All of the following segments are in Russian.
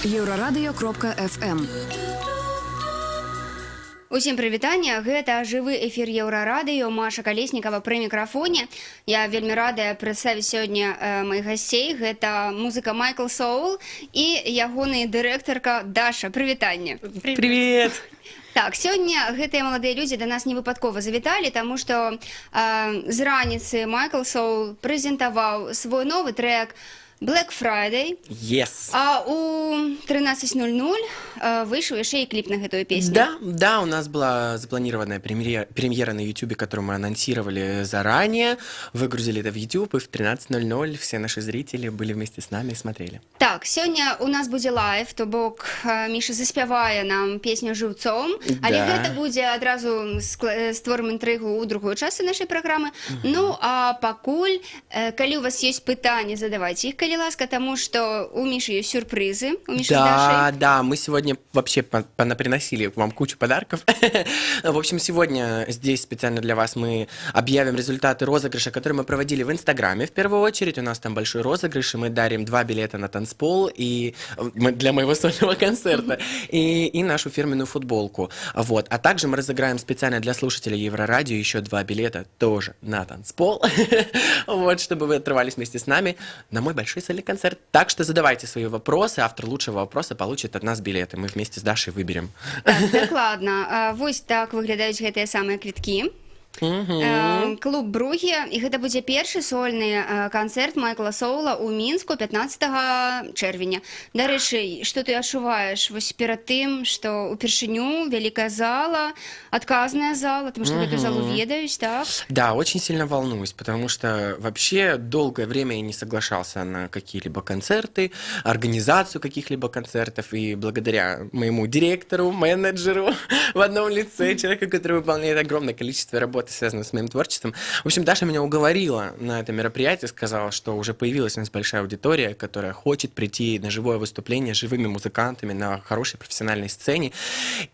Еўрарадыё.FM. Усім прывітання, гэта жывы эфір Еўрарадыё, Маша Калеснікава пры мікрафоне. Я вельмі радая прадставіць сёння маіх гасцей. Гэта музыка Майкл Соул і ягоная дырэктарка Даша. Прывітанне. Привет! Так, сёння гэтыя маладыя людзі да нас не выпадкова завіталі, таму што з раніцы Майкл Соул прэзентаваў свой новы трек Black Friday. Yes. А у 13:00 вышел еще и клип на эту песню. Да, у нас была запланированная премьера на YouTube, которую мы анонсировали заранее, выгрузили это в YouTube, и в 13:00 все наши зрители были вместе с нами и смотрели. Так, сегодня у нас будет лайв, то бок Міша заспявае нам песню жыўцом, але гэта будзе адразу створым інтрыгу ў другую частку нашай праграмы. Ну, а пакуль, калі у вас есть пытанні, задавайте их, калі ласка, тому что у Миши есть сюрпризы. У Миши с Дашей. Да, мы сегодня вообще понаприносили вам кучу подарков. В общем, сегодня здесь специально для вас мы объявим результаты розыгрыша, который мы проводили в Инстаграме. В первую очередь у нас там большой розыгрыш, и мы дарим 2 билета на танцпол и для моего сольного концерта и нашу фирменную футболку. Вот. А также мы разыграем специально для слушателей Еврорадио еще 2 билета тоже на танцпол. Вот, чтобы вы отрывались вместе с нами на мой большой сольный концерт. Так что задавайте свои вопросы. Автор лучшего вопроса получит от нас билеты. Мы вместе с Дашей выберем. Так, дакладна. Вось так выглядаюць гэтыя самыя квіткі. Клуб Бругі, і гэта будзе першы сольны канцэрт Майкла Соула ў Мінску 15 чэрвеня. Дарэчы, што ты адчуваеш вось перад тым, што ўпершыню вялікая зала, адказная зала, потому что гэту залу ведаюць, так? Да, очень сильно волнуюсь, потому что вообще долгое время я не соглашался на какие-либо концерты, организацию каких-либо концертов, и благодаря моему директору, менеджеру в одном лице, человеку, который выполняет огромное количество работы, связанных с моим творчеством. В общем, Даша меня уговорила на это мероприятие, сказала, что уже появилась у нас большая аудитория, которая хочет прийти на живое выступление с живыми музыкантами на хорошей профессиональной сцене.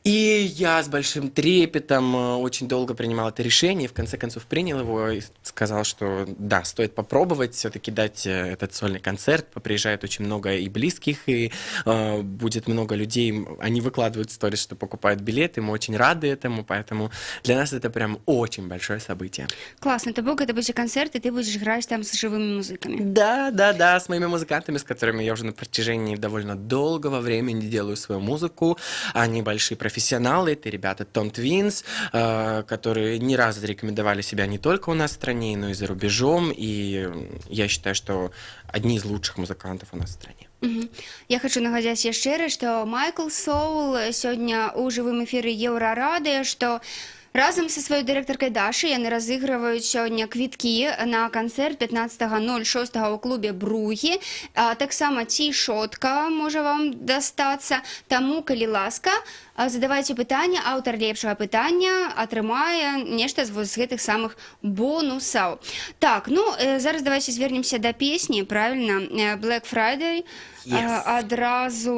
И я с большим трепетом очень долго принимал это решение, и в конце концов принял его и сказал, что да, стоит попробовать все-таки дать этот сольный концерт. Приезжает очень много и близких, и будет много людей, они выкладывают сторис, что покупают билеты, мы очень рады этому, поэтому для нас это прям очень большое событие. Классно, то бок это будет концерт, и ты будешь играть там с живыми музыками. Да, с моими музыкантами, с которыми я уже на протяжении довольно долгого времени делаю свою музыку. Они большие профессионалы, это ребята Tom Twins, которые не раз зарекомендовали себя не только у нас в стране, но и за рубежом, и я считаю, что одни из лучших музыкантов у нас в стране. Я хочу нагадаць яшчэ раз, што Майкл Соул сёння ў жывым эфіры Еўрарадыё, што разам са сваёй дырэктаркай Дашай яны разыгрываюць сёння квіткі на канцэрт 15.06 ў клубе Бругі. Таксама цішотка можа вам дастацца. Таму, калі ласка, задавайце пытанне, аўтар лепшага пытання атрымае нешта з гэтых самых бонусаў. Так, ну, зараз давайте звернемся да песні, правильно? Black Friday. Адразу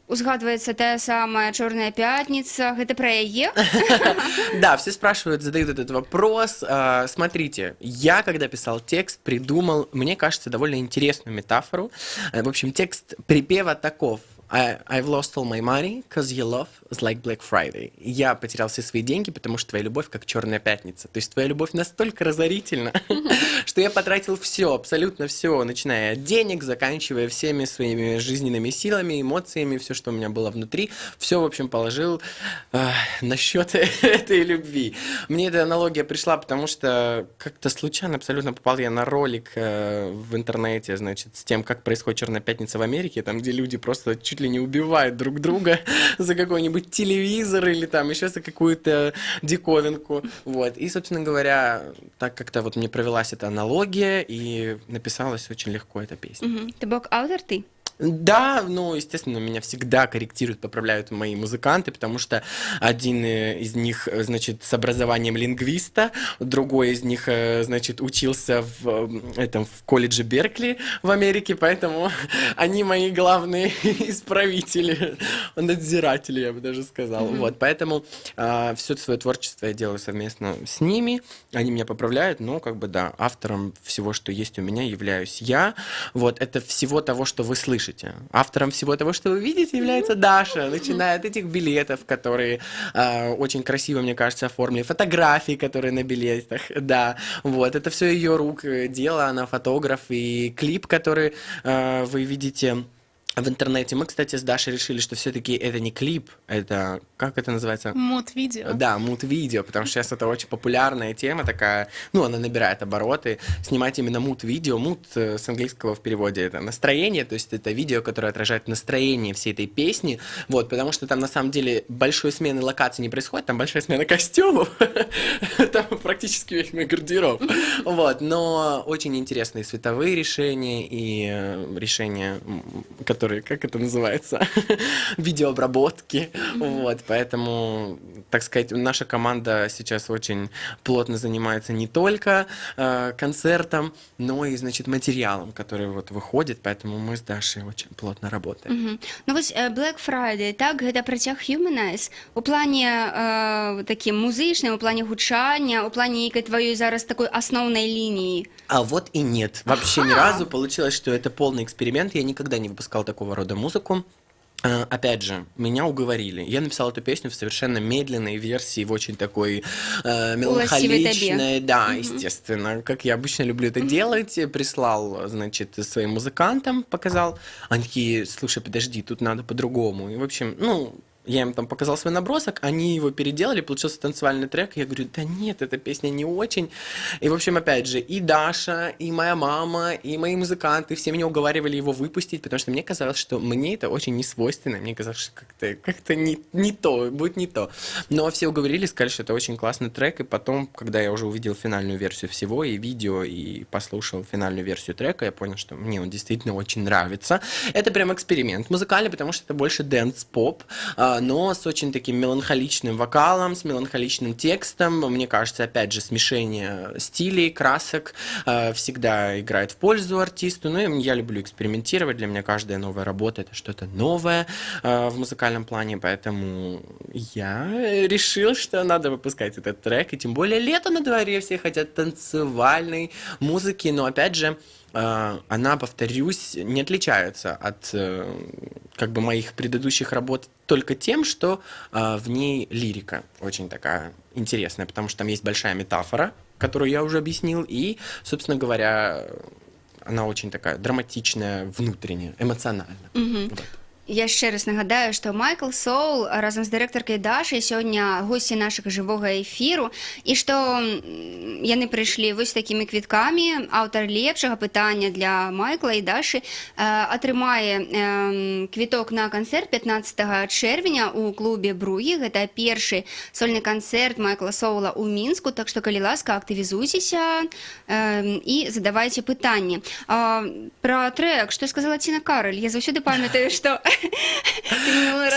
узгадывается та самая «Черная пятница». Это про яе? Да, все спрашивают, задают этот вопрос. Смотрите, я, когда писал текст, придумал, мне кажется, довольно интересную метафору. В общем, текст припева таков. I've lost all my money, cause your love is like Black Friday. Я потерял все свои деньги, потому что твоя любовь как Черная пятница. То есть твоя любовь настолько разорительна, что я потратил все, абсолютно все, начиная от денег, заканчивая всеми своими жизненными силами, эмоциями, все, что у меня было внутри, все, в общем, положил на счет этой любви. Мне эта аналогия пришла, потому что как-то случайно абсолютно попал я на ролик в интернете, значит, с тем, как происходит Черная пятница в Америке, там, где люди просто чуть ли не убивают друг друга за какой-нибудь телевизор или там еще за какую-то диковинку. Вот. И, собственно говоря, так как-то вот мне провелась эта аналогия, и написалась очень легко эта песня. Ты бок автор, ты? Да, ну, естественно, меня всегда корректируют, поправляют мои музыканты, потому что один из них, значит, с образованием лингвиста, другой из них, значит, учился в колледже Беркли в Америке, поэтому они мои главные исправители, надзиратели, я бы даже сказал. Вот, поэтому все свое творчество я делаю совместно с ними, они меня поправляют, но, как бы, да, автором всего, что есть у меня, являюсь я. Вот, это всего того, что вы слышите. слышите. Автором всего того, что вы видите, является Даша, начиная от этих билетов, которые очень красиво, мне кажется, оформлены, фотографии, которые на билетах, да, вот, это все ее рук дело, она фотограф, и клип, который вы видите в интернете. Мы, кстати, с Дашей решили, что все-таки это не клип, это, как это называется? Муд-видео. Да, муд-видео, потому что сейчас это очень популярная тема такая, ну, она набирает обороты. Снимать именно муд-видео, муд с английского в переводе это настроение, то есть это видео, которое отражает настроение всей этой песни, вот, потому что там на самом деле большой смены локаций не происходит, там большая смена костюмов, там практически весь мой гардероб, вот, но очень интересные световые решения и решения, которые, как это называется, видеообработки, вот, поэтому, так сказать, наша команда сейчас очень плотно занимается не только концертом, но и, значит, материалом, который вот выходит, поэтому мы с Дашей очень плотно работаем. Ну вось Black Friday, так, гэта працяг Humanize у плане такім музычным, у плане гучання, у плане нейкай тваёй зараз такой асноўнай лініі. А вот и нет. Вообще ни разу получилось, что это полный эксперимент. Я никогда не выпускал такого рода музыку. Опять же, меня уговорили. Я написал эту песню в совершенно медленной версии, в очень такой меланхоличной. Да, естественно, как я обычно люблю это делать. Прислал, значит, своим музыкантам, показал. Они такие, слушай, подожди, тут надо по-другому. И, в общем, ну... Я им там показал свой набросок, они его переделали, получился танцевальный трек. Я говорю, да нет, эта песня не очень. И, в общем, опять же, и Даша, и моя мама, и мои музыканты, все меня уговаривали его выпустить, потому что мне казалось, что мне это очень не свойственно. Мне казалось, что как-то не то, будет не то. Но все уговорили, сказали, что это очень классный трек. И потом, когда я уже увидел финальную версию всего, и видео, и послушал финальную версию трека, я понял, что мне он действительно очень нравится. Это прям эксперимент музыкальный, потому что это больше дэнс-поп, но с очень таким меланхоличным вокалом, с меланхоличным текстом. Мне кажется, опять же, смешение стилей, красок всегда играет в пользу артисту. Ну, и я люблю экспериментировать. Для меня каждая новая работа — это что-то новое в музыкальном плане, поэтому я решил, что надо выпускать этот трек. И тем более лето на дворе, все хотят танцевальной музыки, но, опять же, она, повторюсь, не отличается от как бы моих предыдущих работ только тем, что в ней лирика очень такая интересная, потому что там есть большая метафора, которую я уже объяснил, и, собственно говоря, она очень такая драматичная, внутренняя, эмоциональная. Вот. Я ще раз нагадаю, што Майкл Соул разам з дырэктаркай Дашай сёння госці нашага жывога эфіру, і што яны прыйшлі вось такімі квіткамі. Аўтар лепшага пытання для Майкла і Дашы атрымае квіток на канцэрт 15 чэрвеня ў клубе Бругі. Гэта першы сольны канцэрт Майкла Соула ў Мінску, так што, калі ласка, актывізуйцеся і задавайце пытанні. Пра трэк, што сказала Ціна Кароль? Я заўсёды памятаю, што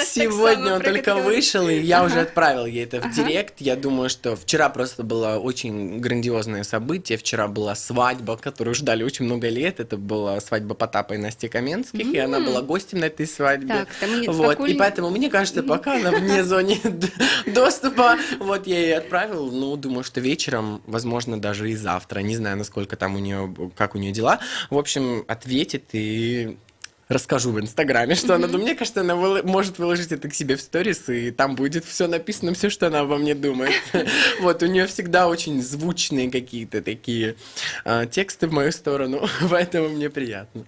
сегодня он только вышел, и я уже отправил ей это в директ. Я думаю, что вчера просто было очень грандиозное событие. Вчера была свадьба, которую ждали очень много лет. Это была свадьба Потапа и Насти Каменских, и она была гостем на этой свадьбе. Вот. И поэтому, мне кажется, пока она вне зоны доступа, вот я ей отправил. Ну, думаю, что вечером, возможно, даже и завтра. Не знаю, насколько там у нее, как у нее дела. В общем, ответит и... расскажу в Инстаграме, что она думает. Мне кажется, она может выложить это к себе в сторис, и там будет все написано, все, что она обо мне думает. Вот, у нее всегда очень звучные какие-то такие тексты в мою сторону, поэтому мне приятно.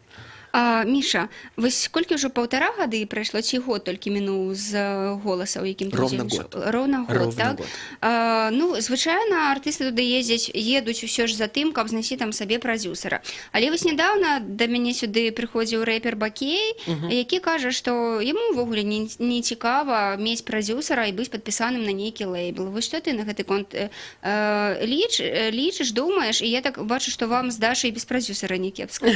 Міша, вось колькі ўжо 1,5 гады прайшло, ці год толькі мінуў з голаса, у якім ты удзельнічаў? Роўна год, так? Год. Ну, звычайна артысты туды едуць усё ж за тым, каб знайсці там сабе прадзюсара. Але вось нядаўна да мяне сюды прыходзіў рэпер Бакей, які кажа, што яму ўвогуле не цікава мець прадзюсара і быць падпісаным на нейкі лейбл. Вось што ты на гэты конт лічыш, думаеш? І я так бачу, што вам з Дашай без прадзюсара не кепска.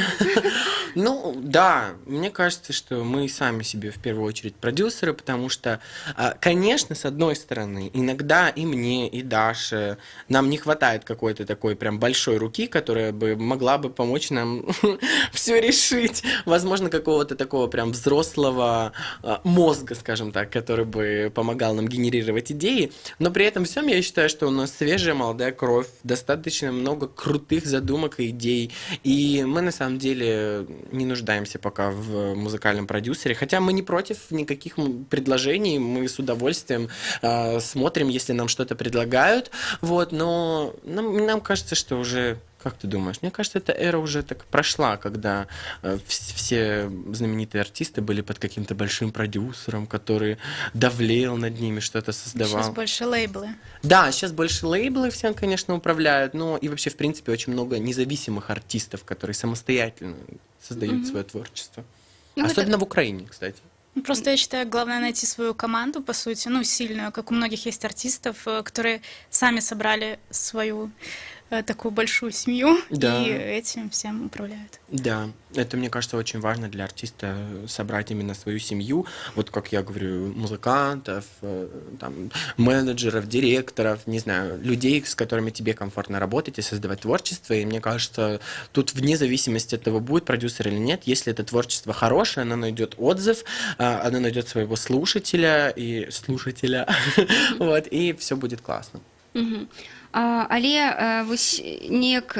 Ну, да, мне кажется, что мы сами себе в первую очередь продюсеры, потому что, конечно, с одной стороны, иногда и мне, и Даше нам не хватает какой-то такой прям большой руки, которая бы могла бы помочь нам все решить. Возможно, какого-то такого прям взрослого мозга, скажем так, который бы помогал нам генерировать идеи. Но при этом всем я считаю, что у нас свежая молодая кровь, достаточно много крутых задумок и идей, и мы на самом деле не нуждаемся пока в музыкальном продюсере, хотя мы не против никаких предложений, мы с удовольствием смотрим, если нам что-то предлагают, вот, но нам кажется, что уже... Как ты думаешь? Мне кажется, эта эра уже так прошла, когда все знаменитые артисты были под каким-то большим продюсером, который давлел над ними, что-то создавал. Сейчас больше лейблы. Да, сейчас больше лейблы все, конечно, управляют, но и вообще, в принципе, очень много независимых артистов, которые самостоятельно создают свое творчество. Ну, Особенно в Украине, кстати. Ну, просто я считаю, главное найти свою команду, по сути, ну, сильную, как у многих есть артистов, которые сами собрали свою такую большую семью, Да. и этим всем управляют. Да, это, мне кажется, очень важно для артиста собрать именно свою семью. Вот как я говорю, музыкантов, там, менеджеров, директоров, не знаю, людей, с которыми тебе комфортно работать и создавать творчество. И мне кажется, тут вне зависимости от того, будет продюсер или нет, если это творчество хорошее, оно найдет отзыв, оно найдет своего слушателя, вот, и все будет классно. Але вось неяк,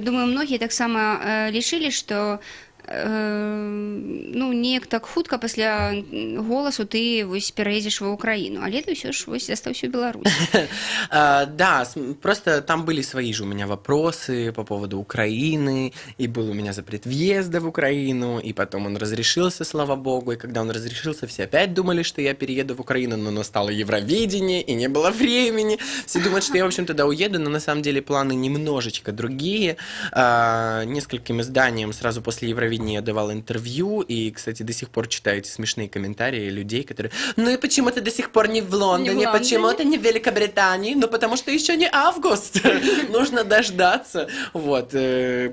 думаю, многія таксама лічылі, што ну, неяк так хутка пасля голасу ты вось пераедзеш ва Украіну, але ты ўсё ж вось застаўся ў Беларусі. Да, просто там были свои же у меня вопросы по поводу Украины, и был у меня запрет въезда в Украину, и потом он разрешился, слава богу, и когда он разрешился, все опять думали, что я перееду в Украину, но настало Евровидение, и не было времени. Все думают, что я, в общем, туда уеду, но на самом деле планы немножечко другие. Нескольким изданиям сразу после Евровидения я давал интервью, и, кстати, до сих пор читаю эти смешные комментарии людей, которые: ну и почему ты до сих пор не в Лондоне, почему ты не в Великобритании? Ну потому что еще не август, нужно дождаться. Вот,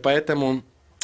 поэтому...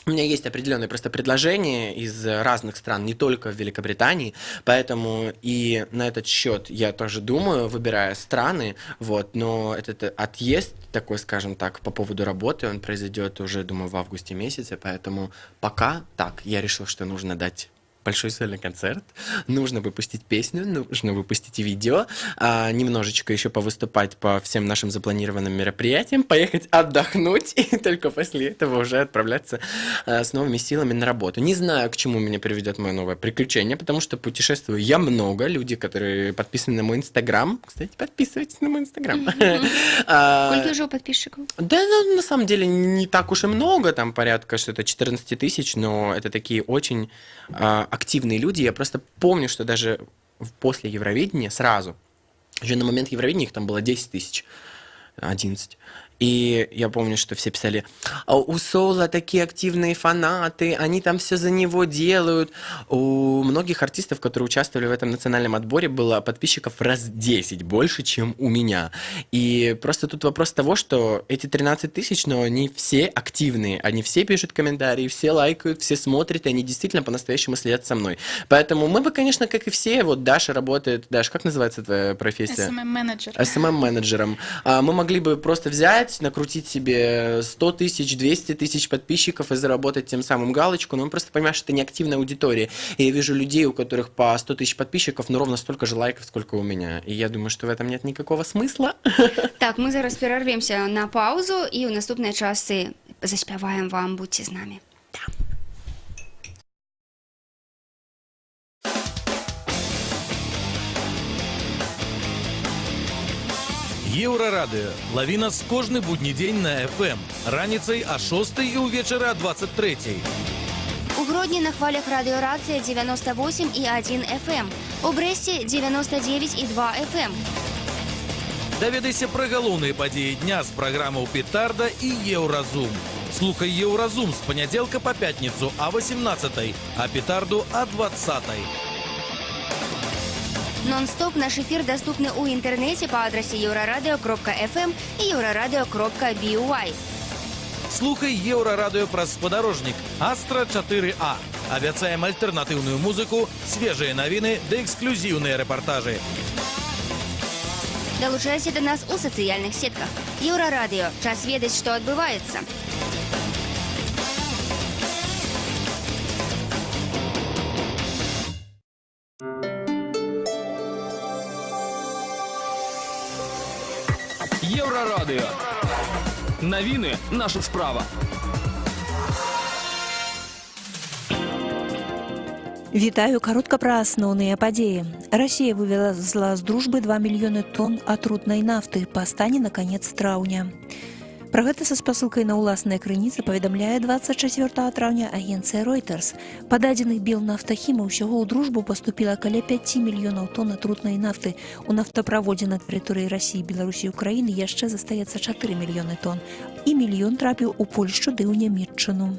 У меня есть определенные просто предложения из разных стран, не только в Великобритании, поэтому и на этот счет я тоже думаю, выбирая страны, вот, но этот отъезд такой, скажем так, по поводу работы, он произойдет уже, думаю, в августе месяце, поэтому пока так, я решил, что нужно дать большой сольный концерт, нужно выпустить песню, нужно выпустить видео, немножечко еще повыступать по всем нашим запланированным мероприятиям, поехать отдохнуть и только после этого уже отправляться с новыми силами на работу. Не знаю, к чему меня приведет мое новое приключение, потому что путешествую я много, люди, которые подписаны на мой Инстаграм, кстати, подписывайтесь на мой Инстаграм. Сколько уже подписчиков? Да, ну, на самом деле не так уж и много, там порядка что-то 14 тысяч, но это такие очень активные люди. Я просто помню, что даже после Евровидения сразу, уже на момент Евровидения их там было 10 тысяч, 11. И я помню, что все писали: у Соула такие активные фанаты, они там все за него делают. У многих артистов, которые участвовали в этом национальном отборе, было подписчиков раз 10 больше, чем у меня. И просто тут вопрос того, что эти 13 тысяч, но они все активные, они все пишут комментарии, все лайкают, все смотрят, и они действительно по-настоящему следят со мной. Поэтому мы бы, конечно, как и все, вот Даша работает, Даша, как называется твоя профессия? SMM-менеджер. SMM-менеджером. Мы могли бы просто взять, накрутить себе 100 тысяч, 200 тысяч подписчиков и заработать тем самым галочку, но мы просто понимаем, что это не активная аудитория. И я вижу людей, у которых по 100 тысяч подписчиков, но ровно столько же лайков, сколько у меня. И я думаю, что в этом нет никакого смысла. Так, мы зараз перервемся на паузу, и в наступной части заспеваем вам «Будьте с нами». Еўрарадыё. Лаві нас кожны будні дзень на FM. Раніцай о 6 і ўвечары о 23. У Гродні на хвалях радіорація 98,1 FM. У Бресте 99,2 FM. Даведайся пра галоўныя падзеі дня з праграмаў «Петарда» і «Еўразум». Слухай «Еўразум» з панядзелка па пятніцу о 18, а «Петарду» о 20. Нон-стоп наш эфир доступны у интернете по адресе euroradio.fm и euroradio.by. Слухай «Еўрарадыё» праз спадарожнік «Астра 4А». Абяцаем альтэрнатыўную музыку, свежыя навіны ды эксклюзіўныя рэпартажы. Долучайся до нас у социальных сетках. Еврорадио. Час ведать, что отбывается. Еврорадио. Новины – наша справа. Вітаю, каротка пра асноўныя падзеі. Расія вывезла з дружбы 2 мільёны тонн атрутнай нафты па стане на канец траўня. Пра гэта са спасылкай на ўласныя крыніцы паведамляе 24 траўня агенцыя Reuters. Па дадзеных Белнафтахіма ўсяго ў дружбу паступіла каля 5 мільёнаў тонн атрутнай нафты. У нафтаправодзе на тэрыторыі Расіі, Беларусі і Украіны яшчэ застаецца 4 мільёны тонн. І мільён трапіў у Польшчу ды ў Нямецчыну.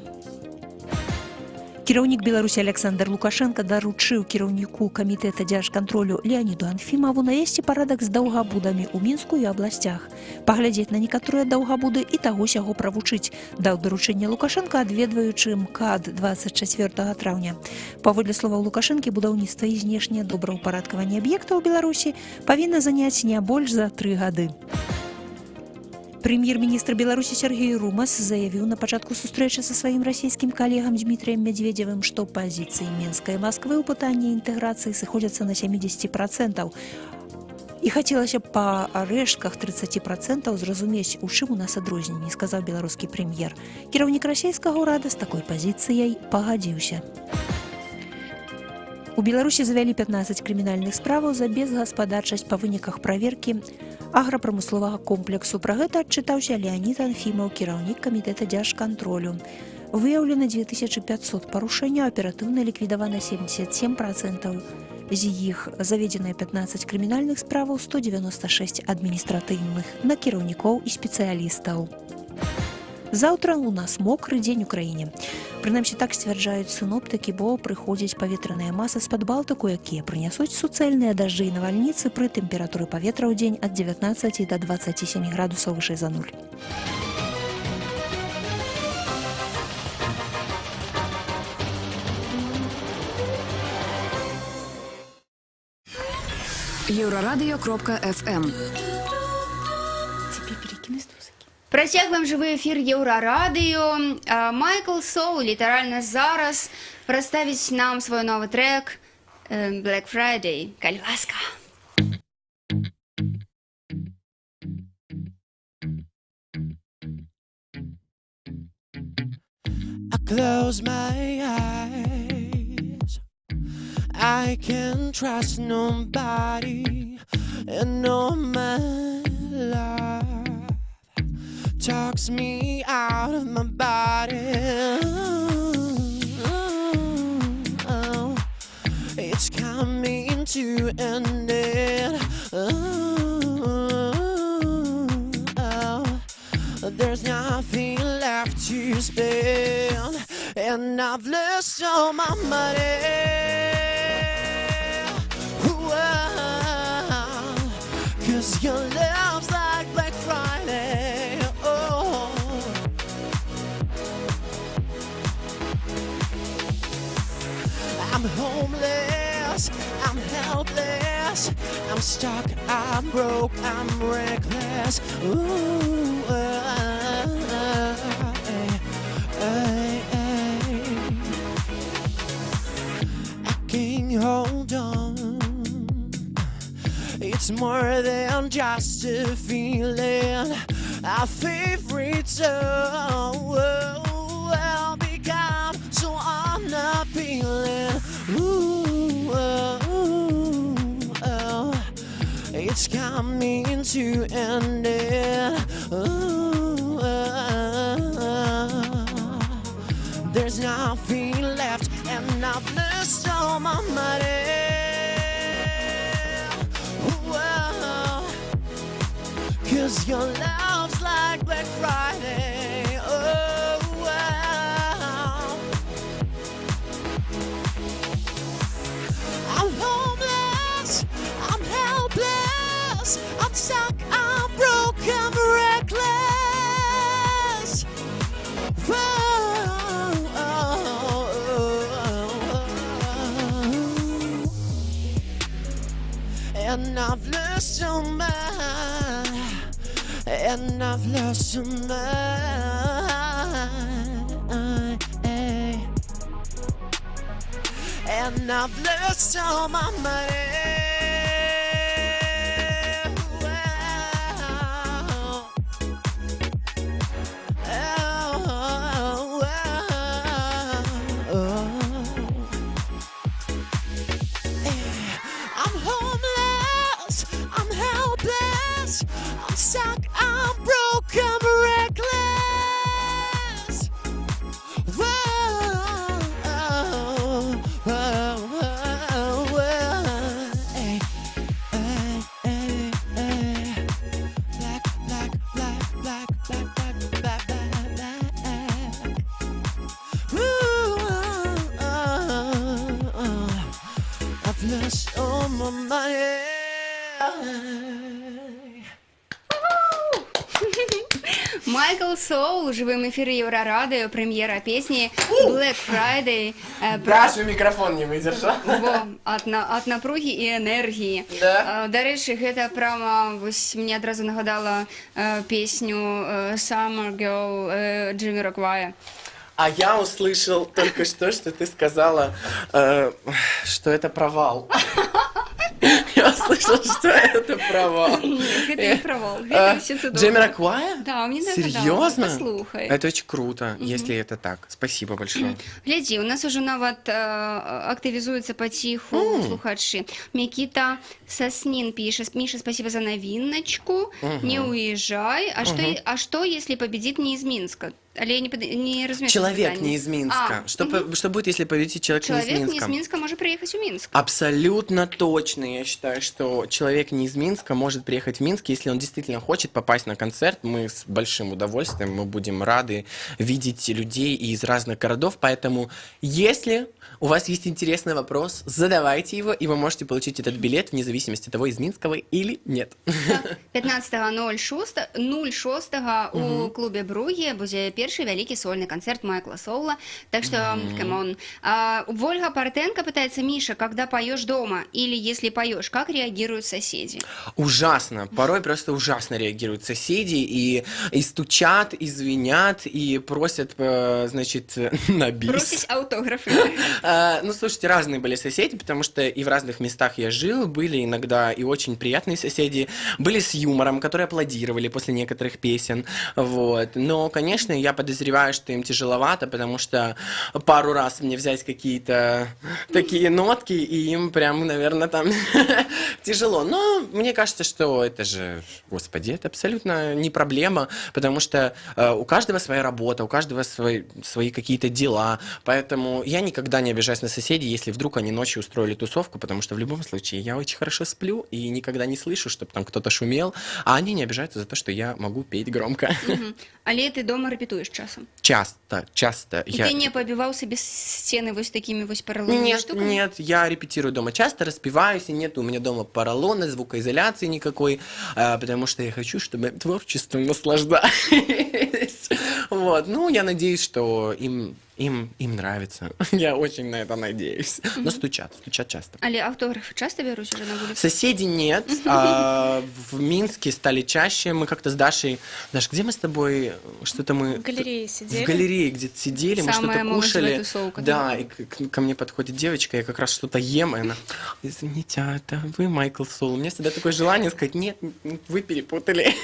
Кіраўнік Беларусі Александр Лукашенко даручыў кіраўніку камітэта дзяржкантролю Леаніду Анфімаву навесці парадак з даўгабудамі ў Мінску і абласцях, паглядзець на некаторыя даўгабуды і таго-сяго правучыць, даў даручэнне Лукашенко, адведваючы МКАД 24 траўня. Паводле словаў Лукашэнкі, будаўніцтва і знешняе добраўпарадкаванне аб'ектаў у Беларусі павінна заняць не больш за 3 гады. Прэм'ер-міністр Беларусі Сергей Румас заявіў на пачатку сустрэчы са сваім расійскім калегам Дмітрием Медведевым, што пазіцыі Мінска і Масквы ў пытанні інтэграцыі сыходзяцца на 70%. І хацелася б па арэшках 30% зразумець, у чым у нас адрозненні, сказаў беларускі прэм'ер. Кіраўнік расійскага ўрада з такой пазіцыяй пагадзіўся. У Беларусі завялі 15 крымінальных справаў за безгаспадарчасць па выніках праверкі аграпрамысловага комплексу. Пра гэта адчытаўся Леанід Анфімаў, кіраўнік камітэта дзяржкантролю. Выяўлена 2500 парушэнняў, аператыўна ліквідавана 77%. З іх заведзеныя 15 крымінальных справаў, 196 адміністратыўных на кіраўнікоў і спецыялістаў. Заўтра у нас мокры дзень у краіне. Прынамсі, так сцвярджаюць сіноптыкі, бо прыходзяць паветраныя масы з-пад Балтыку, якія прынясуць суцэльныя дажджы і навальніцы пры тэмпературы паветра ў дзень ад 19 да 27 градусаў вышэй за нуль. Еврорадио.FM. Тебе перекинуть с музыки. Працягваем жывы эфір Еўрарадыё. Майкл Соул літаральна зараз прадставіць нам свой новы трек Black Friday. Калі ласка. I close my eyes, I can't trust nobody, and no my love talks me out of my body. Oh, it's coming to an end. There's nothing left to spend, and I've lost all my money. Wow, 'cause your love's like Black Friday. Oh, I'm homeless, I'm helpless, I'm stuck, I'm broke, I'm reckless. Ooh, I can't hold on. It's more than just a feeling. Our favorite song will become so unappealing. Ooh, it's coming to an end. Ooh, there's nothing left, and I've lost all my money. Whoa, 'cause your love's like Black Friday. Oh, wow. I'm homeless, I'm helpless, I'm stuck, I'm broke, I'm reckless. And I've lost so much, and I've lost so much, and I've lost all my money. Майкл Соул у живым эфире Еврорадио, премьера песни Black Friday. Даже микрофон не выдержал. От напругі і енергії. Да. До речі, гэта прямо мне адразу нагадала песню Summer Girl Джимми Роквая. А я услышал только что ты сказала, что это провал. Я услышал, что это провал. Гэта не провал, гэта все цудоўна. Джамироквая? Да, мне нагадала. Серьезно? Послухай. Это очень круто, если это так. Спасибо большое. Глядзі, у нас уже нават актывізуюцца паціху слухачы. Мікіта Соснин піша: Миша, спасибо за новиночку, не уезжай. А что, если победит не из Минска? Але я не разумею. Человек не из Минска. Что будет, если победит человек не из Человек Минска? не из Минска может приехать в Минск. Абсолютно точно. Я считаю, что человек не из Минска может приехать в Минск, если он действительно хочет попасть на концерт. Мы с большим удовольствием, мы будем рады видеть людей из разных городов. Поэтому, если у вас есть интересный вопрос, задавайте его, и вы можете получить этот билет вне зависимости от того, из Минского или нет. 15.06 у клубе Бругі будзе першы вялікі сольны канцэрт Майкла Соула. Так что, камон. Ольга Партенко пытается: Миша, когда поешь дома или если поешь, как реагируют соседи? Ужасно. Порой просто ужасно реагируют соседи и стучат, и звенят, и просят, значит, на бис. Просить автографы. Ну, слушайте, разные были соседи, потому что и в разных местах я жил, были иногда и очень приятные соседи, были с юмором, которые аплодировали после некоторых песен, вот. Но, конечно, я подозреваю, что им тяжеловато, потому что пару раз мне взять какие-то такие нотки, и им прям, наверное, там тяжело. Но мне кажется, что это же, господи, это абсолютно не проблема, потому что у каждого своя работа, у каждого свои какие-то дела, поэтому я никогда не обижаюсь на соседей, если вдруг они ночью устроили тусовку, потому что в любом случае я очень хорошо сплю и никогда не слышу, чтобы там кто-то шумел, а они не обижаются за то, что я могу петь громко. Але ты дома рэпетуеш часам? Часто. И ты не побивал себе стены вот такими вот поролонными штуками? Нет, я репетирую дома часто, распеваюсь, и нет у меня дома поролона, звукоизоляции никакой, потому что я хочу, чтобы творчеством наслаждались. Вот, ну, я надеюсь, что им нравится. Я очень на это надеюсь. Но стучат часто. Але автографы часто берут уже на улице? Соседей нет. В Минске стали чаще. Мы как-то с Дашей... Даша, где мы с тобой? Что-то мы... В галерее сидели. В галерее где-то сидели, мы Самая что-то кушали. тусовка, Да, и ко мне подходит девочка, я как раз что-то ем, и она: извините, а это вы Майкл Соул? У меня всегда такое желание сказать: нет, вы перепутали.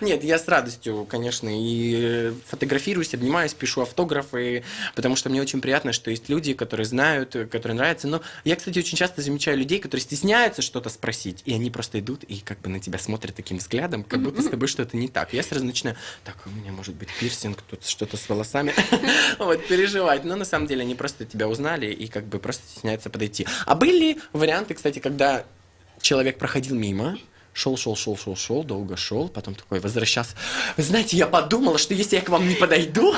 Нет, я с радостью, конечно, и фотографируюсь, обнимаюсь, пишу автографы, потому что мне очень приятно, что есть люди, которые знают, которые нравятся. Но я, кстати, очень часто замечаю людей, которые стесняются что-то спросить, и они просто идут и как бы на тебя смотрят таким взглядом, как будто с тобой что-то не так. Я сразу начинаю: так, у меня может быть пирсинг, тут что-то с волосами, вот, переживать. Но на самом деле они просто тебя узнали и как бы просто стесняются подойти. А были варианты, кстати, когда человек проходил мимо, шел, долго шел, потом такой возвращался: вы знаете, я подумала, что если я к вам не подойду,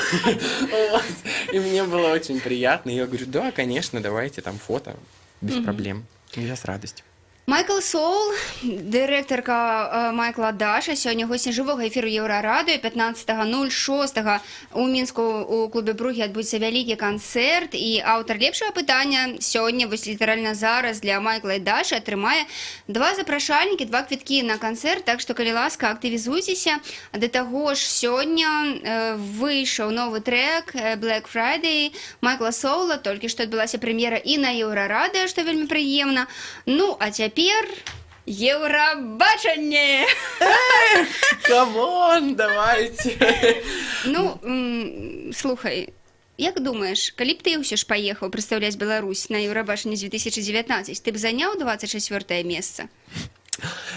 и мне было очень приятно. И я говорю: да, конечно, давайте там фото, без проблем. Я с радостью. Майкл Соул, директорка Майкла Даша, сьогодні гостя живого ефіру Єврорадіо. 15.06 у Мінську у клубі Бругі відбудеться великий концерт, і автор лепшого питання сьогодні, ось літерально зараз, для Майкла і Даші отримає 2 запрошальники, 2 квитки на концерт, так що, коли ласка, активізуйтеся. До того ж, сьогодні вийшов новий трек Black Friday Майкла Соула, тільки що відбулася прем'єра і на Єврорадіо, що вельми приємно. Ну, а тепер Євробачення! Камон, давайте! Ну, слухай, як думаєш, коли б ти ўсё ж паехаў прадстаўляць Беларусь на Еўрабачанні 2019, ты б заняў 24-е месца?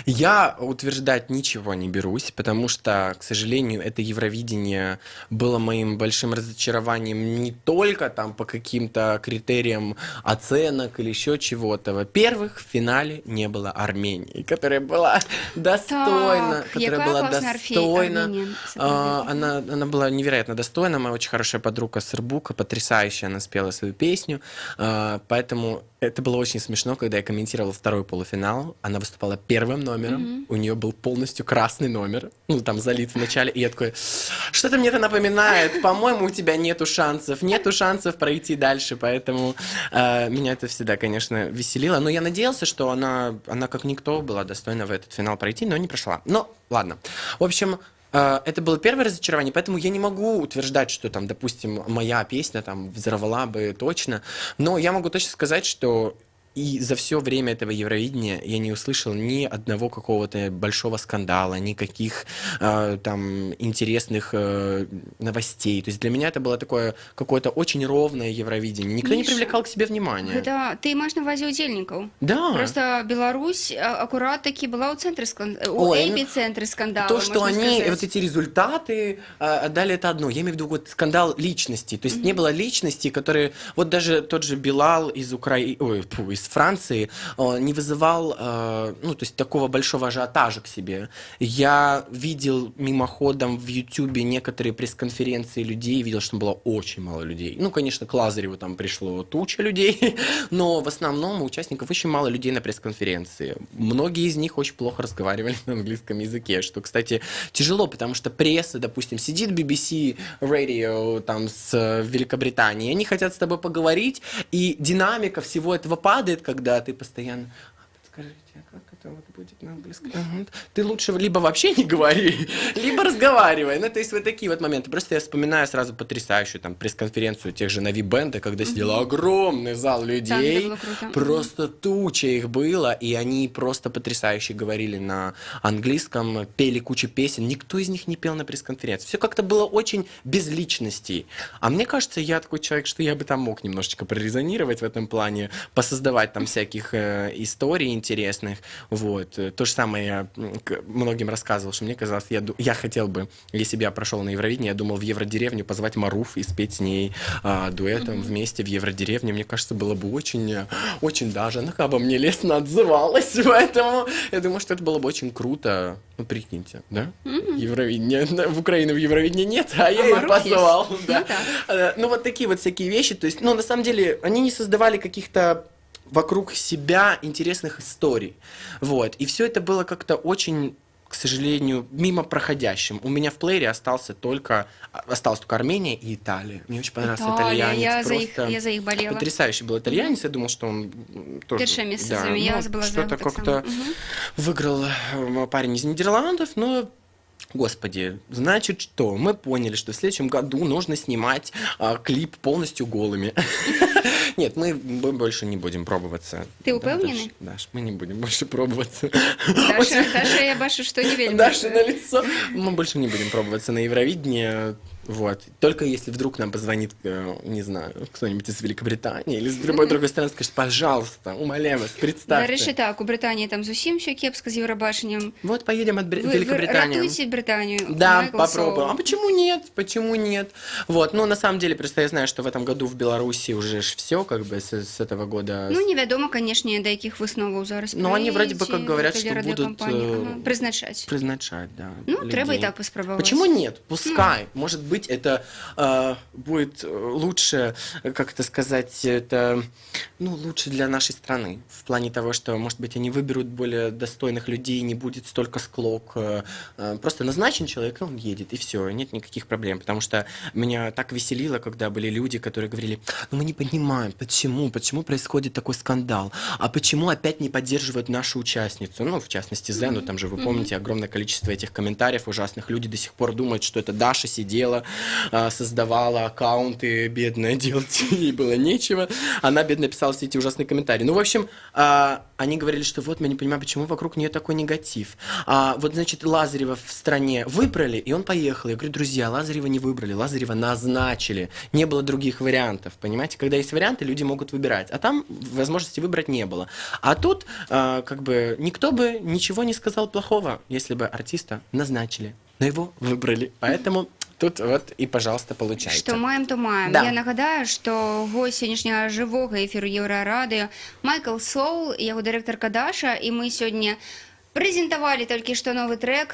Я утверждать ничего не берусь, потому что, к сожалению, это Евровидение было моим большим разочарованием не только там по каким-то критериям оценок или еще чего-то. Во-первых, в финале не было Армении, которая была достойна, Так, которая якая была классная достойна. Армения. Она была невероятно достойна. Моя очень хорошая подруга Сырбука, потрясающая, она спела свою песню. Поэтому это было очень смешно, когда я комментировал второй полуфинал. Она выступала первым номером. У нее был полностью красный номер. Ну, там залит в начале. И я такой, что-то мне это напоминает. По-моему, у тебя нету шансов. Нету шансов пройти дальше. Поэтому меня это всегда, конечно, веселило. Но я надеялся, что она как никто была достойна в этот финал пройти, но не прошла. Но ладно. В общем, это было первое разочарование, поэтому я не могу утверждать, что там, допустим, моя песня там взорвала бы точно, но я могу точно сказать, что и за все время этого Евровидения я не услышал ни одного какого-то большого скандала, никаких там интересных новостей. То есть для меня это было такое какое-то очень ровное Евровидение. Никто не Миша, привлекал к себе внимания. Гэта ты маеш на увазе удзельнікаў. Да. Просто Беларусь акурат таки была ў цэнтры у Ой, ну, эпицэнтры скандала. То, что можно они, сказать. вот эти результаты отдали, это одно. Я имею в виду вот скандал личности. То есть не было личности, которые... Вот даже тот же Билал из из Франции не вызывал, ну, то есть такого большого ажиотажа к себе. Я видел мимоходом в Ютубе некоторые пресс-конференции людей, видел, что было очень мало людей. Ну, конечно, к Лазареву там пришло туча людей, но в основном у участников очень мало людей на пресс-конференции. Многие из них очень плохо разговаривали на английском языке, что, кстати, тяжело, потому что пресса, допустим, сидит BBC Radio там с Великобритании, они хотят с тобой поговорить, и динамика всего этого падает, когда ты постоянно... Подскажите, а как это вот будет на английском? Ты лучше либо вообще не говори, либо разговаривай. Ну, то есть вот такие вот моменты. Просто я вспоминаю сразу потрясающую там пресс-конференцию тех же Нави Бенда, когда сидел огромный зал людей, было круто. просто туча их было, и они просто потрясающе говорили на английском, пели кучу песен. Никто из них не пел на пресс-конференции. Все как-то было очень без личностей. А мне кажется, я такой человек, что я бы там мог немножечко прорезонировать в этом плане, посоздавать там всяких историй интересных. Вот. То же самое я многим рассказывал, что мне казалось, я хотел бы, если бы я прошел на Евровидение, я думал в Евродеревню позвать Маруф и спеть с ней дуэтом вместе в Евродеревне. Мне кажется, было бы очень, очень даже, она как бы мне лестно отзывалась, поэтому я думаю, что это было бы очень круто. Ну, прикиньте, да? Евровидение. В Украину в Евровидении нет, а я ее Маруф позвал. есть. Да. Ну, так. Ну, вот такие вот всякие вещи. То есть, ну, на самом деле, они не создавали каких-то вокруг себя интересных историй. Вот. И все это было как-то очень, к сожалению, мимо проходящим. У меня в плеере осталась только Армения и Италия. Мне очень понравился итальянец. Я за их болела. Потрясающий был итальянец. Я думал, что он тоже... Першее место занял. Я была за что-то так как-то само. выиграл парень из Нидерландов, но... Господи, значит что? Мы поняли, что в следующем году нужно снимать клип полностью голыми. Нет, мы больше не будем пробоваться. Ты упевнений? Даш, мы не будем больше пробоваться. Даша, я бачу, что не вельми. Даша на лицо. Мы больше не будем пробоваться на Евровидении. Вот. Только если вдруг нам позвонит, не знаю, кто-нибудь из Великобритании или из другой страны, скажет, пожалуйста, умоляем вас, представьте. До речі, так, у Британії там зовсім все кепсько з Євробаченням. Вот поедем от Вы Великобритании. ратуйте Британию. Да, Майкл попробуем. Соул. А почему нет? Почему нет? Вот, ну, на самом деле, просто я знаю, что в этом году в Беларуси уже все, как бы, с этого года... Ну, невядомо, конечно, до яких высноваў зараз Но они вроде бы прыйдзе, как говорят, калі что будут радыёкампанія, прызначаць. призначать, да. Ну, трэба і людей. так паспрабаваць. Почему нет? Пускай. Может быть, это будет лучше, как это сказать, это, ну, лучше для нашей страны. В плане того, что, может быть, они выберут более достойных людей, не будет столько склок. Просто назначен человек, и он едет, и все, нет никаких проблем. Потому что меня так веселило, когда были люди, которые говорили, ну, мы не понимаем, почему происходит такой скандал, а почему опять не поддерживают нашу участницу. Ну, в частности, Зену, там же, вы помните, огромное количество этих комментариев ужасных. Люди до сих пор думают, что это Даша сидела создавала аккаунты, бедная, делать ей было нечего. Она, бедная, писала все эти ужасные комментарии. Ну, в общем, они говорили, что вот, мы не понимаем, почему вокруг нее такой негатив. Вот, значит, Лазарева в стране выбрали, и он поехал. Я говорю, друзья, Лазарева не выбрали, Лазарева назначили. Не было других вариантов, понимаете? Когда есть варианты, люди могут выбирать. А там возможности выбрать не было. А тут, как бы, никто бы ничего не сказал плохого, если бы артиста назначили. Но его выбрали. Поэтому тут вот і, пожалуйста, получайте. Што маем, то маем. Да. Я нагадаю, што гость сённяшняга жывога эфіру Еўрарадыё Майкл Соул, яго дырэктарка Даша, і мы сёння прэзентавалі толькі што новы трэк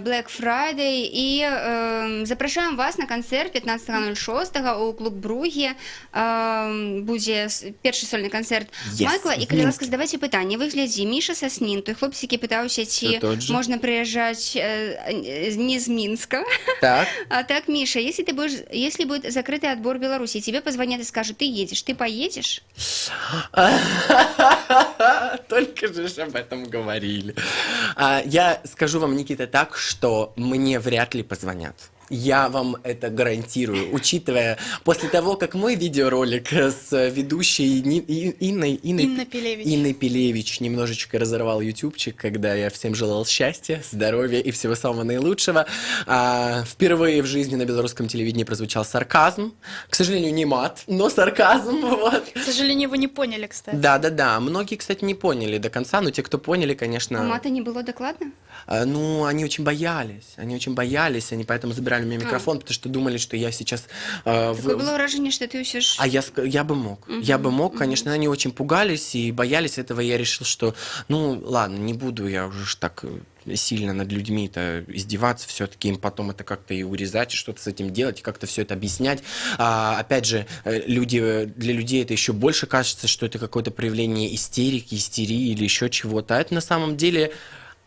Black Friday і запрашаем вас на канцэрт 15.06 у клуб Бругі. Будзе першы сольны канцэрт Майкла. І калі ласка, задавайце пытанне. Вы глядзі, Міша Саснін, той хлопец, які пытаўся, ці можна прыязджаць не з Мінска. Так. А так, Миша, если будет закрытый отбор в Беларуси, тебе позвонят и скажут, ты едешь, ты поедешь? Только же об этом говорили. Я скажу вам, Никита, так, что мне вряд ли позвонят. Я вам это гарантирую, учитывая после того, как мой видеоролик с ведущей Инной Пелевич немножечко разорвал ютубчик, когда я всем желал счастья, здоровья и всего самого наилучшего. Впервые в жизни на белорусском телевидении прозвучал сарказм. К сожалению, не мат, но сарказм. Вот. К сожалению, его не поняли, кстати. Да. Многие, кстати, не поняли до конца, но те, кто поняли, конечно... А мата не было докладно? Ну, они очень боялись, они поэтому забирали у меня микрофон, потому что думали, что я сейчас... Такое было выражение, что ты все ж... Я бы мог, конечно, они очень пугались и боялись этого, и я решил, что, ну, ладно, не буду я уже так сильно над людьми-то издеваться, все-таки им потом это как-то и урезать, и что-то с этим делать, и как-то все это объяснять. Опять же, для людей это еще больше кажется, что это какое-то проявление истерики, истерии или еще чего-то, а это на самом деле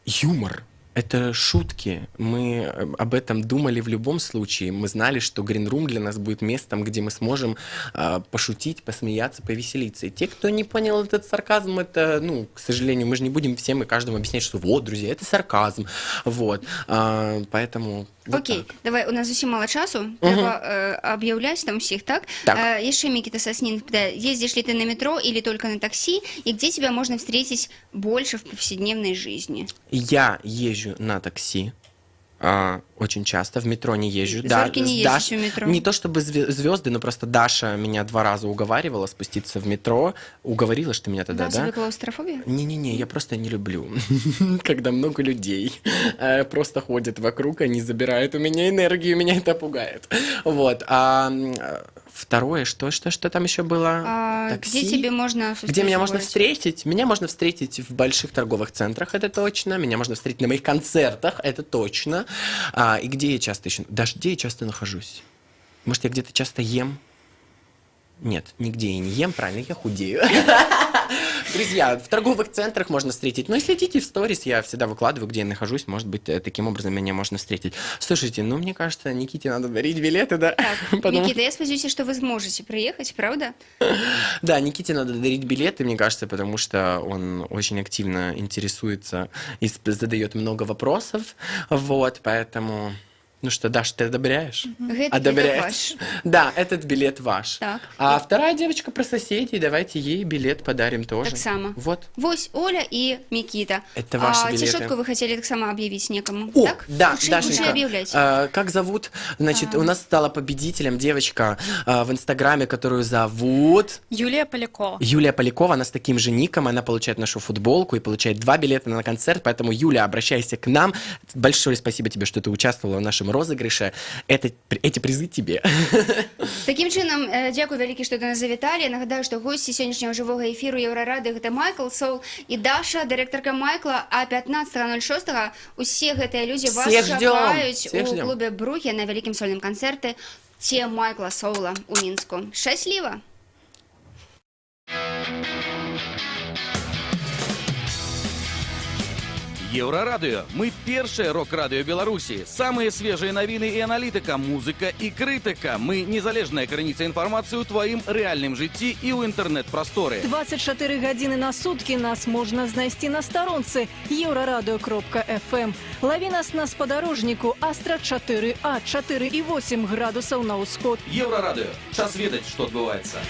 юмор. Это шутки. Мы об этом думали в любом случае. Мы знали, что Green Room для нас будет местом, где мы сможем пошутить, посмеяться, повеселиться. И те, кто не понял этот сарказм, это, ну, к сожалению, мы же не будем всем и каждому объяснять, что вот, друзья, это сарказм. Вот. Поэтому... Вот Окей, так. давай, у нас зусім мало часу, треба объявлять там всех, так? Так. Еще Микита Соснин, ездишь ли ты на метро или только на такси, и где тебя можно встретить больше в повседневной жизни? Я езжу на такси. Очень часто в метро не езжу. Зорьки не ездишь в метро? Не то чтобы звезды, но просто Даша меня 2 раза уговаривала спуститься в метро. Уговорила, что меня тогда, да? Клаустрофобия? Не-не-не, я просто не люблю, когда много людей просто ходят вокруг, они забирают у меня энергию, меня это пугает. Вот. Второе, что там еще было? Такси. Где тебе можно... Где меня можно встретить? Меня можно встретить в больших торговых центрах, это точно. Меня можно встретить на моих концертах, это точно. И где я часто еще... Даже где я часто нахожусь? Может, я где-то часто ем? Нет, нигде я не ем, правильно, я худею. Друзья, в торговых центрах можно встретить. Ну и следите в сторис, я всегда выкладываю, где я нахожусь. Может быть, таким образом меня можно встретить. Слушайте, ну мне кажется, Никите надо дарить билеты, да? Так, Никита, я сподіваюся, что вы сможете приехать, правда? Да, Никите надо дарить билеты, мне кажется, потому что он очень активно интересуется и задает много вопросов. Вот, поэтому... Ну что, Даша, ты одобряешь? Одобряешь. Да, этот билет ваш. Так. А вторая девочка про соседей, давайте ей билет подарим тоже. Так само. Вот. Вось Оля и Микита. Это ваши билеты. Тишотку вы хотели так само объявить некому, О, так? да, лучше Дашенька, объявлять. Как зовут? Значит, у нас стала победителем девочка в Инстаграме, которую зовут... Юлия Полякова. Юлия Полякова, она с таким же ником, она получает нашу футболку и получает 2 билета на концерт, поэтому, Юля, обращайся к нам. Большое спасибо тебе, что ты участвовала в нашем розыгрыше. Эти призы тебе. Таким чынам, дзякуй вялікі, што да нас завіталі. Нагадаю, што госці сённяшняга жывога эфіру Еўрарады гэта Майкл Соул і Даша, дырэктарка Майкла. А 15.06 усе гэтыя людзі вас чакаюць у клубе Бругі на вялікім сольным канцэрты «Те Майкла Соула» у Мінску. Шчасліва! Еўрарадыё. Мы першае рок-радыё Беларусі. Самыя свежыя навіны і аналітыка, музыка і крытыка. Мы незалежная крыніца інфармацыі ў тваім рэальным жыцці і ў інтэрнэт-прасторы. 24 гадзіны на суткі нас можна знайсці на старонцы euradio.fm. Лаві нас на спадарожніку Астра 4А, 4,8 градусаў на ўсход. Еўрарадыё. Час ведаць, што адбываецца.